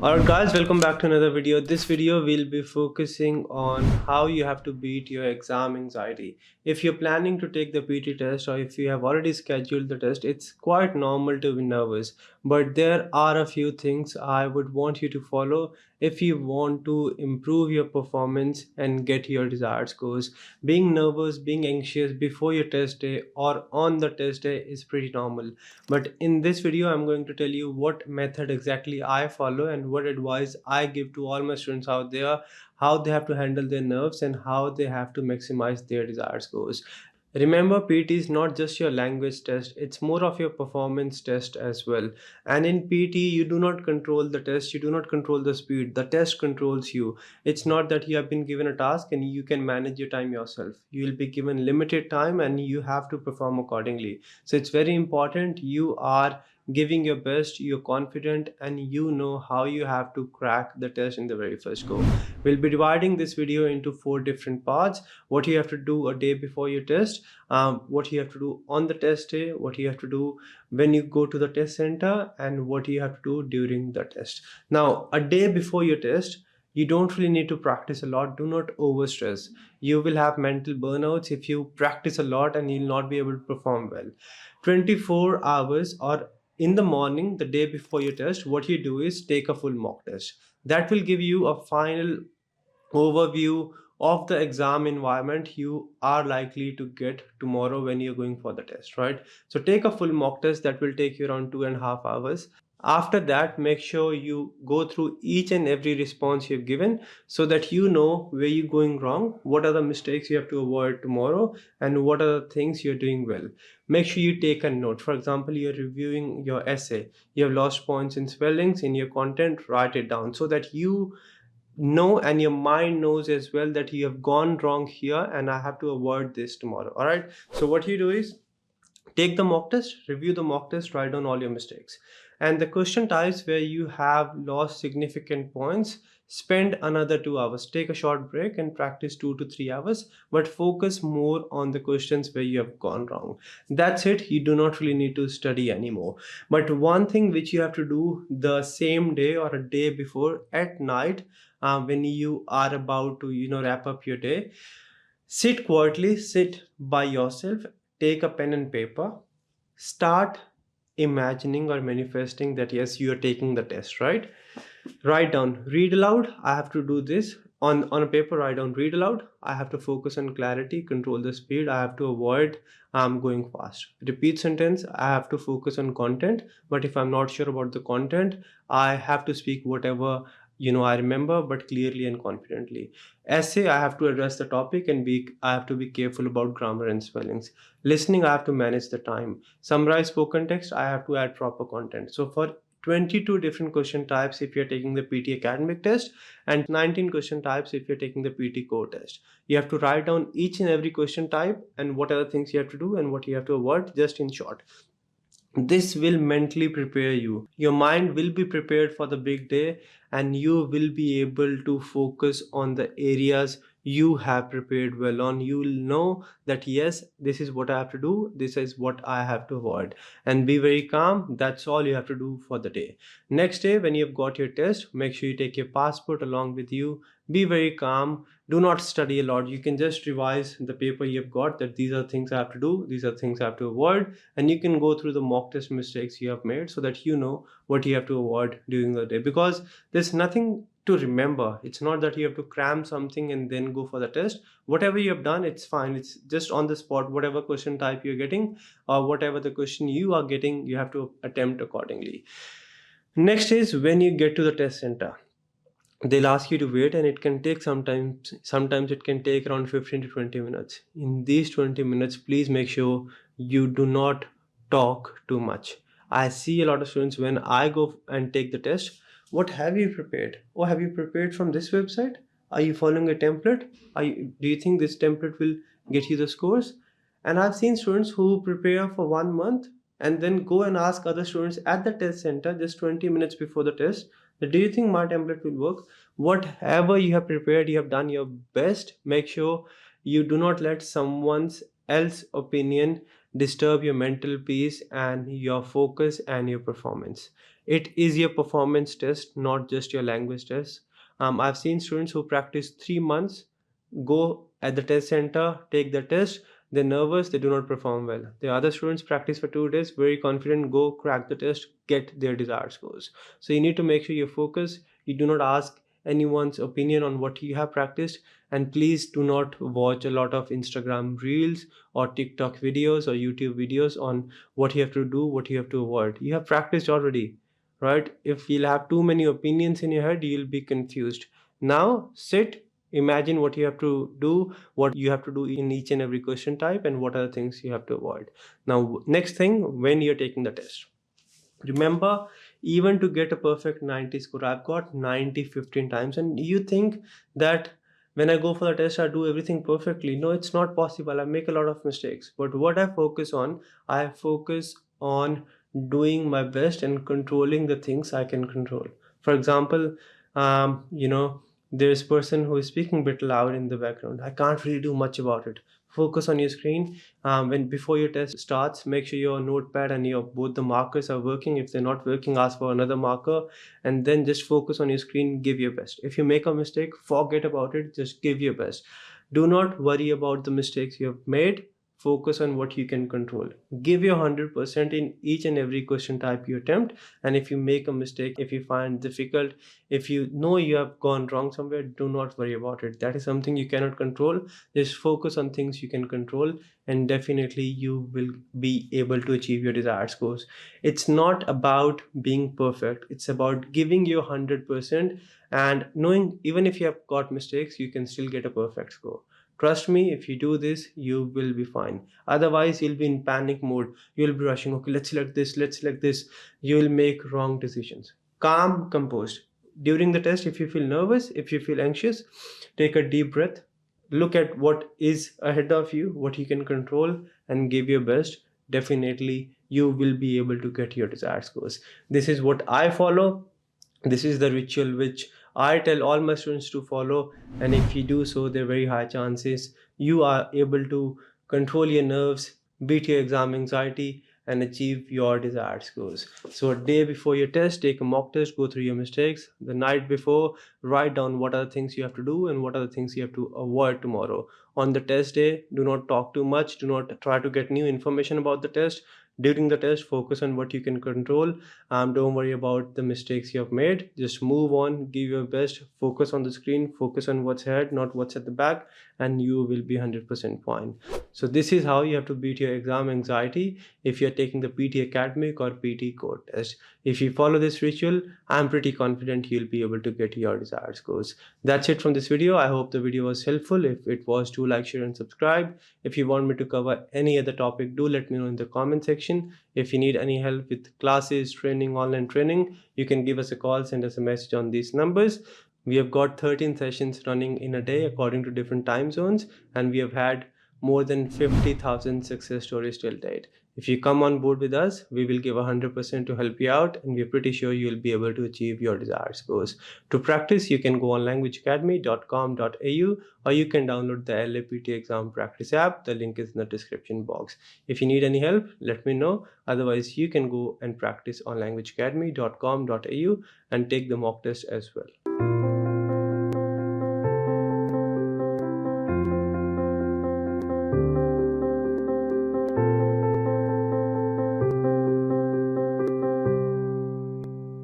Alright guys, welcome back to another video. This video will be focusing on how you have to beat your exam anxiety. If you're planning to take the PT test or if you have already scheduled the test, it's quite normal to be nervous. But there are a few things I would want you to follow if you want to improve your performance and get your desired scores. Being nervous, being anxious before your test day or on the test day is pretty normal. But in this video, I'm going to tell you what method exactly I follow and what advice I give to all my students out there, how they have to handle their nerves and how they have to maximize their desired scores. Remember, PT is not just your language test, it's more of your performance test as well. And in PT, you do not control the test, you do not control the speed, the test controls you. It's not that you have been given a task and you can manage your time yourself. You will be given limited time and you have to perform accordingly. So it's very important you are giving your best, you're confident, and you know how you have to crack the test in the very first go. We'll be dividing this video into 4 different parts: what you have to do a day before your test, what you have to do on the test day, what you have to do when you go to the test center, and what you have to do during the test. Now, a day before your test, you don't really need to practice a lot. Do not overstress. You will have mental burnouts if you practice a lot and you'll not be able to perform well. 24 hours or in the morning, the day before your test, what you do is take a full mock test. That will give you a final overview of the exam environment you are likely to get tomorrow when you're going for the test, right? So take a full mock test that will take you around 2.5 hours. After that, make sure you go through each and every response you've given so that you know where you're going wrong, what are the mistakes you have to avoid tomorrow, and what are the things you're doing well. Make sure you take a note. For example, you're reviewing your essay, you have lost points in spellings in your content, write it down so that you know and your mind knows as well that you have gone wrong here and I have to avoid this tomorrow. All right, so what you do is take the mock test, review the mock test, write down all your mistakes and the question types where you have lost significant points. Spend another 2 hours, take a short break and practice 2 to 3 hours, but focus more on the questions where you have gone wrong. That's it. You do not really need to study anymore. But one thing which you have to do the same day or a day before at night, when you are about to wrap up your day, sit quietly, sit by yourself, take a pen and paper, start imagining or manifesting that yes, you are taking the test, right? Write down, read aloud. I have to do this on a paper. Write down, read aloud. I have to focus on clarity, control the speed. I have to avoid going fast. Repeat sentence. I have to focus on content, but if I'm not sure about the content, I have to speak whatever I remember, but clearly and confidently. Essay, I have to address the topic and be I have to be careful about grammar and spellings. Listening, I have to manage the time. Summarize spoken text, I have to add proper content. So for 22 different question types if you're taking the PT academic test, and 19 question types if you're taking the PT core test. You have to write down each and every question type and what are the things you have to do and what you have to avoid, just in short. This will mentally prepare you. Your mind will be prepared for the big day and you will be able to focus on the areas you have prepared well on. You will know that yes, this is what I have to do, this is what I have to avoid, and be very calm. That's all you have to do for the day. Next day, when you've got your test, make sure you take your passport along with you. Be very calm. Do not study a lot. You can just revise the paper you've got, that these are things I have to do, these are things I have to avoid, and you can go through the mock test mistakes you have made so that you know what you have to avoid during the day, because there's nothing to remember. It's not that you have to cram something and then go for the test. Whatever you have done, it's fine. It's just on the spot. Whatever question type you're getting or whatever the question you are getting, you have to attempt accordingly. Next is when you get to the test center, they'll ask you to wait and it can take sometimes it can take around 15 to 20 minutes. In these 20 minutes, please make sure you do not talk too much. I see a lot of students when I go and take the test, what have you prepared? Oh, have you prepared from this website? Are you following a template? Do you think this template will get you the scores? And I've seen students who prepare for 1 month and then go and ask other students at the test center just 20 minutes before the test, do you think my template will work? Whatever you have prepared, you have done your best. Make sure you do not let someone's else opinion disturb your mental peace and your focus and your performance. It is your performance test, not just your language test. I've seen students who practice 3 months, go at the test center, take the test, they're nervous, they do not perform well. The other students practice for 2 days, very confident, go crack the test, get their desired scores. So you need to make sure you focus. You do not ask anyone's opinion on what you have practiced, and please do not watch a lot of Instagram reels or TikTok videos or YouTube videos on what you have to do, what you have to avoid. You have practiced already, right? If you'll have too many opinions in your head, you'll be confused. Now sit, imagine what you have to do, what you have to do in each and every question type, and what are the things you have to avoid. Now next thing, when you're taking the test, remember, even to get a perfect 90 score, I've got 90 15 times, and you think that when I go for the test I do everything perfectly. No, it's not possible. I make a lot of mistakes, but what I focus on doing my best and controlling the things I can control. For example, there's person who is speaking a bit loud in the background. I can't really do much about it. Focus on your screen. When before your test starts, make sure your notepad and your both the markers are working. If they're not working, ask for another marker, and then just focus on your screen, give your best. If you make a mistake, forget about it, just give your best. Do not worry about the mistakes you have made. Focus on what you can control. Give your 100% in each and every question type you attempt. And if you make a mistake, if you find difficult, if you know you have gone wrong somewhere, do not worry about it. That is something you cannot control. Just focus on things you can control, and definitely you will be able to achieve your desired scores. It's not about being perfect, it's about giving your 100% and knowing even if you have got mistakes, you can still get a perfect score. Trust me, if you do this, you will be fine. Otherwise, you'll be in panic mode. You'll be rushing, okay, let's select this, let's select this. You will make wrong decisions. Calm, composed. During the test, if you feel nervous, if you feel anxious, take a deep breath. Look at what is ahead of you, what you can control, and give your best. Definitely, you will be able to get your desired scores. This is what I follow. This is the ritual which I tell all my students to follow, and if you do so, there are very high chances you are able to control your nerves, beat your exam anxiety, and achieve your desired scores. So, a day before your test, take a mock test, go through your mistakes. The night before, write down what are the things you have to do and what are the things you have to avoid tomorrow. On the test day, do not talk too much, do not try to get new information about the test. During the test, focus on what you can control. Don't worry about the mistakes you have made. Just move on, give your best, focus on the screen, focus on what's ahead, not what's at the back, and you will be 100% fine. So this is how you have to beat your exam anxiety if you're taking the PT academic or PT core test. If you follow this ritual, I'm pretty confident you'll be able to get your desired scores. That's it from this video. I hope the video was helpful. If it was, do like, share, and subscribe. If you want me to cover any other topic, do let me know in the comment section. If you need any help with classes, training, online training, you can give us a call, send us a message on these numbers. We have got 13 sessions running in a day according to different time zones, and we have had more than 50,000 success stories till date. If you come on board with us, we will give 100% to help you out, and we're pretty sure you'll be able to achieve your desired scores. To practice, you can go on languageacademy.com.au, or you can download the LAPT exam practice app. The link is in the description box. If you need any help, let me know. Otherwise, you can go and practice on languageacademy.com.au and take the mock test as well.